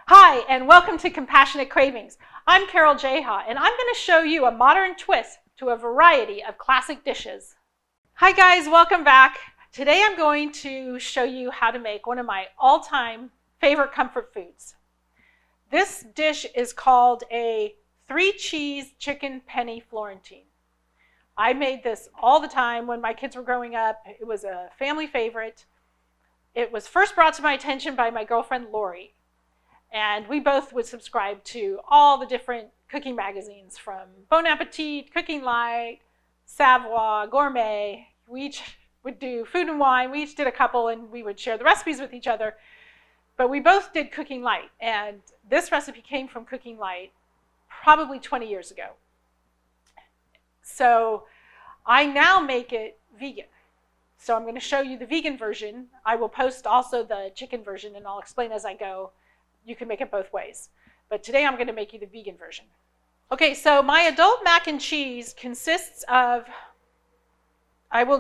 Hi, and welcome to Compassionate Cravings. I'm Carol Jeha, and I'm going to show you a modern twist to a variety of classic dishes. Hi guys, welcome back. Today I'm going to show you how to make one of my all-time favorite comfort foods. This dish is called a 3-cheese chicken penne Florentine. I made this all the time when my kids were growing up. It was a family favorite. It was first brought to my attention by my girlfriend Lori. And we both would subscribe to all the different cooking magazines from Bon Appetit, Cooking Light, Savoie, Gourmet. We each would do Food and Wine. We each did a couple and we would share the recipes with each other. But we both did Cooking Light. And this recipe came from Cooking Light probably 20 years ago. So I now make it vegan. So I'm going to show you the vegan version. I will post also the chicken version and I'll explain as I go. You can make it both ways. But today I'm going to make you the vegan version. Okay, so my adult mac and cheese consists of, I will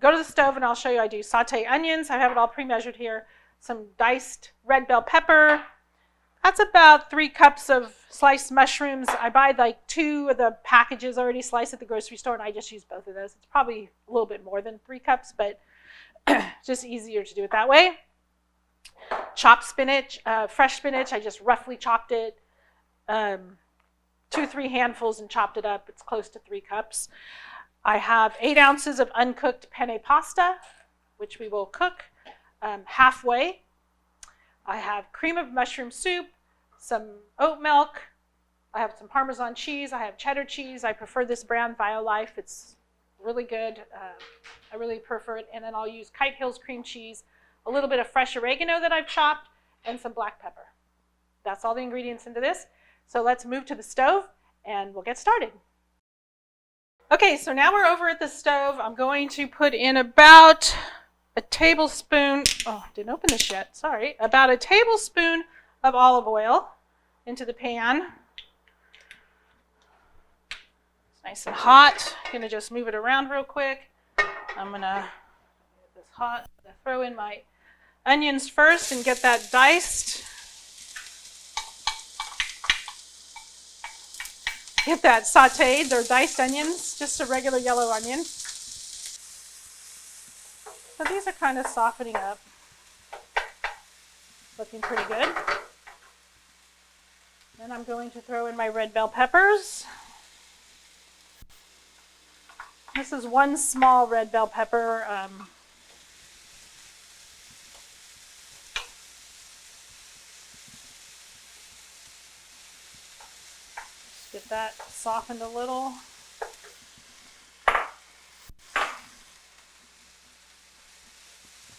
go to the stove and I'll show you I do sauté onions. I have it all pre-measured here. Some diced red bell pepper. That's about 3 cups of sliced mushrooms. I buy like 2 of the packages already sliced at the grocery store and I just use both of those. It's probably a little bit more than 3 cups, but just easier to do it that way. Chopped spinach, fresh spinach, I just roughly chopped it, 2-3 handfuls and chopped it up. It's close to 3 cups. I have 8 ounces of uncooked penne pasta, which we will cook halfway. I have cream of mushroom soup, some oat milk. I have some Parmesan cheese. I have cheddar cheese. I prefer this brand, Violife. It's really good. I really prefer it. And then I'll use Kite Hills cream cheese, a little bit of fresh oregano that I've chopped, and some black pepper. That's all the ingredients into this. So let's move to the stove and we'll get started. Okay, so now we're over at the stove. I'm going to put in about a tablespoon, didn't open this yet, sorry, about a tablespoon of olive oil into the pan. It's nice and hot. I'm gonna just move it around real quick. I'm gonna get this hot. I'm gonna throw in my onions first and get that diced. Get that sauteed. They're diced onions, just a regular yellow onion. So these are kind of softening up. Looking pretty good. Then I'm going to throw in my red bell peppers. This is 1 small red bell pepper. Get that softened a little.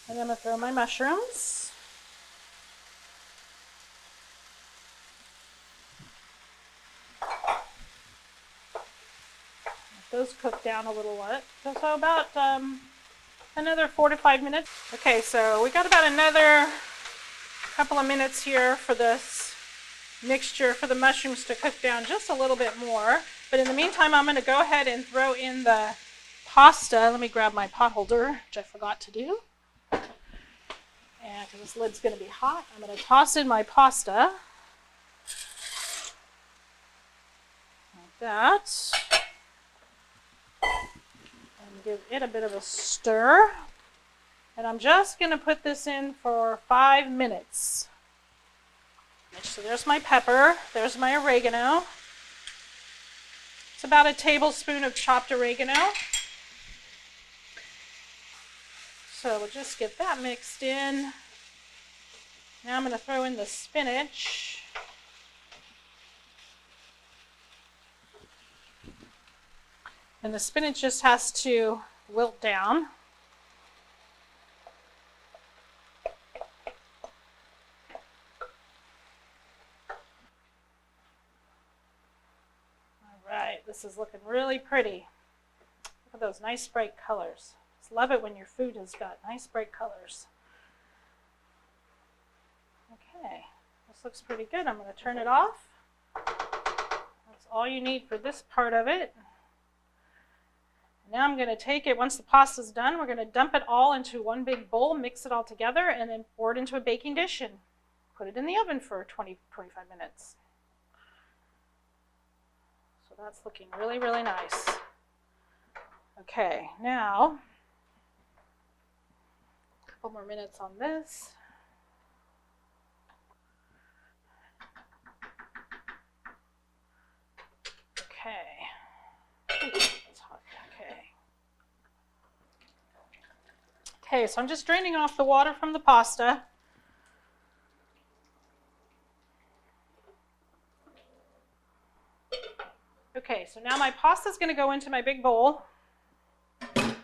And I'm going to throw my mushrooms. Let those cook down a little bit. So about another 4 to 5 minutes. Okay, so we got about another couple of minutes here for this mixture for the mushrooms to cook down just a little bit more. But in the meantime, I'm going to go ahead and throw in the pasta. Let me grab my pot holder, which I forgot to do. And because this lid's going to be hot, I'm going to toss in my pasta. Like that. And give it a bit of a stir. And I'm just going to put this in for 5 minutes. So there's my pepper, there's my oregano. It's about a tablespoon of chopped oregano. So we'll just get that mixed in. Now I'm going to throw in the spinach. And the spinach just has to wilt down. This is looking really pretty. Look at those nice bright colors. Just love it when your food has got nice bright colors. Okay, this looks pretty good. I'm going to turn it off. That's all you need for this part of it. Now I'm going to take it, once the pasta's done, we're going to dump it all into one big bowl, mix it all together, and then pour it into a baking dish and put it in the oven for 20-25 minutes. So that's looking really, really nice. Okay, now, a couple more minutes on this. Okay. Ooh, it's hot. Okay. Okay, so I'm just draining off the water from the pasta. Okay, so now my pasta is going to go into my big bowl. And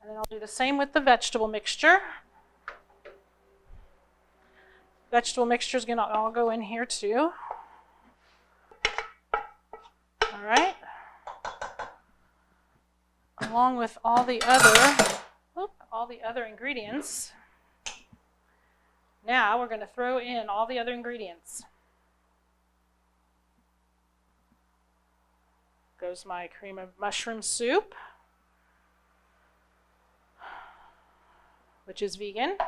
then I'll do the same with the vegetable mixture. Vegetable mixture is going to all go in here too. All right. Along with all the other ingredients. Now we're going to throw in all the other ingredients. Goes my cream of mushroom soup, which is vegan.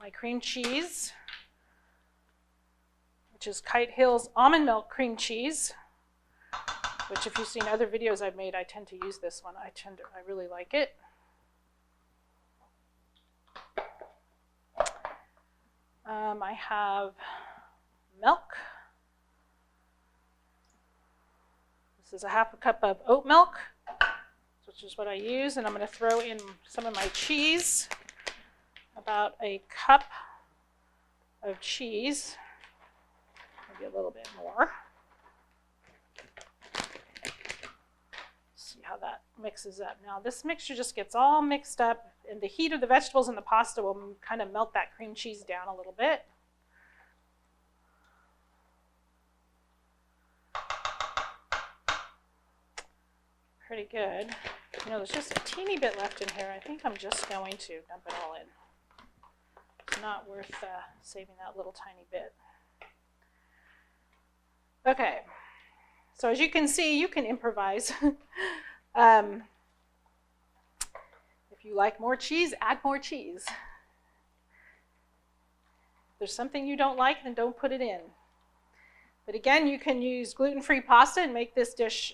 My cream cheese, which is Kite Hill's almond milk cream cheese, which if you've seen other videos I've made, I tend to use this one. I really like it. I have milk. This is a half a cup of oat milk, which is what I use, and I'm going to throw in some of my cheese, about a cup of cheese, maybe a little bit more. See how that mixes up. Now this mixture just gets all mixed up, and the heat of the vegetables and the pasta will kind of melt that cream cheese down a little bit. Pretty good. You know, there's just a teeny bit left in here. I think I'm just going to dump it all in. It's not worth saving that little tiny bit. Okay, so as you can see, you can improvise. If you like more cheese, add more cheese. If there's something you don't like, then don't put it in. But again, you can use gluten-free pasta and make this dish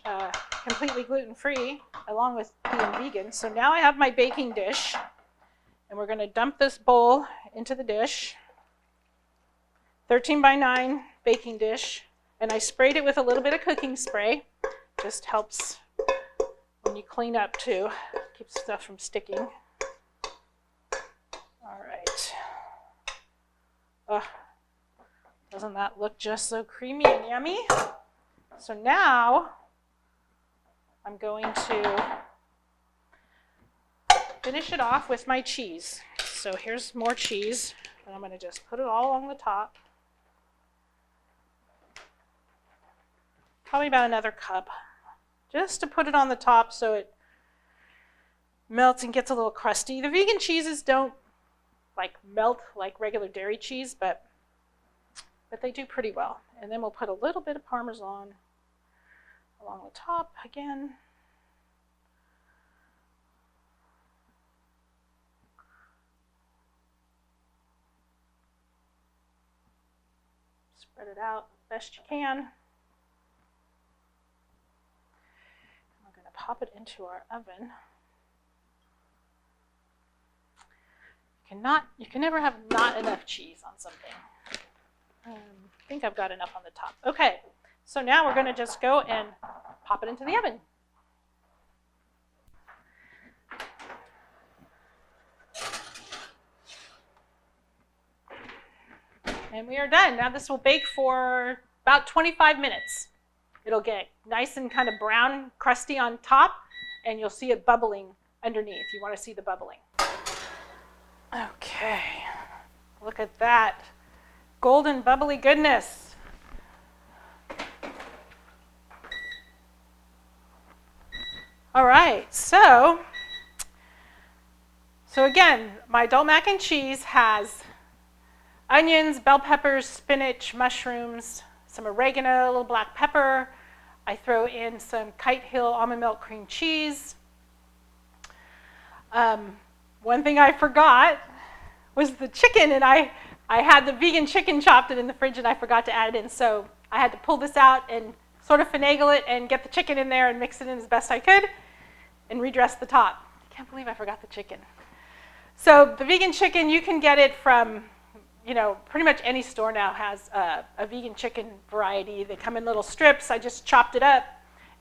completely gluten-free, along with being vegan. So now I have my baking dish, and we're going to dump this bowl into the dish. 13 by 9 baking dish, and I sprayed it with a little bit of cooking spray. Just helps when you clean up too, keeps stuff from sticking. All right. Doesn't that look just so creamy and yummy? So now I'm going to finish it off with my cheese. So here's more cheese, and I'm going to just put it all along the top. Probably about another cup, just to put it on the top so it melts and gets a little crusty. The vegan cheeses don't melt like regular dairy cheese, but they do pretty well. And then we'll put a little bit of Parmesan along the top again. Spread it out best you can. We're going to pop it into our oven. You can never have not enough cheese on something. I think I've got enough on the top. Okay, so now we're going to just go and pop it into the oven. And we are done. Now this will bake for about 25 minutes. It'll get nice and kind of brown, crusty on top, and you'll see it bubbling underneath. You want to see the bubbling. Okay, look at that. Golden bubbly goodness. All right, so again, my adult mac and cheese has onions, bell peppers, spinach, mushrooms, some oregano, a little black pepper. I throw in some Kite Hill almond milk cream cheese. one thing I forgot was the chicken, and I had the vegan chicken chopped in the fridge, and I forgot to add it in. So I had to pull this out and sort of finagle it and get the chicken in there and mix it in as best I could and redress the top. I can't believe I forgot the chicken. So the vegan chicken, you can get it from, pretty much any store now has a vegan chicken variety. They come in little strips. I just chopped it up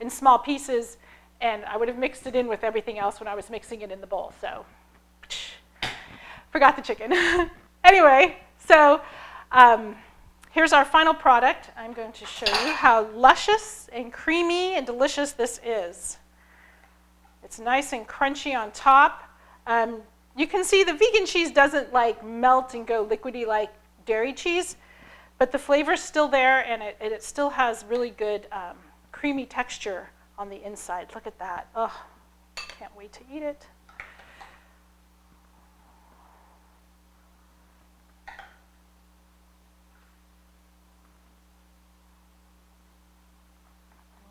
in small pieces, and I would have mixed it in with everything else when I was mixing it in the bowl. So forgot the chicken. Anyway, so here's our final product. I'm going to show you how luscious and creamy and delicious this is. It's nice and crunchy on top. You can see the vegan cheese doesn't like melt and go liquidy like dairy cheese, but the flavor's still there, and it still has really good creamy texture on the inside. Look at that. Oh, can't wait to eat it.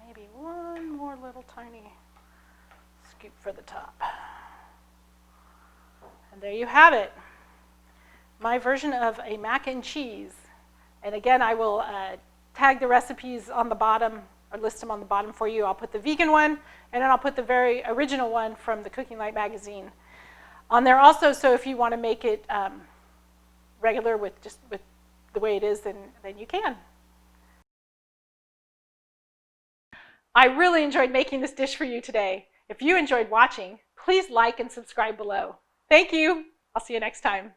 Maybe one more little tiny scoop for the top. And there you have it, my version of a mac and cheese. And again, I will tag the recipes on the bottom, or list them on the bottom for you. I'll put the vegan one, and then I'll put the very original one from the Cooking Light magazine on there also. So if you want to make it regular with the way it is, then you can. I really enjoyed making this dish for you today. If you enjoyed watching, please like and subscribe below. Thank you. I'll see you next time.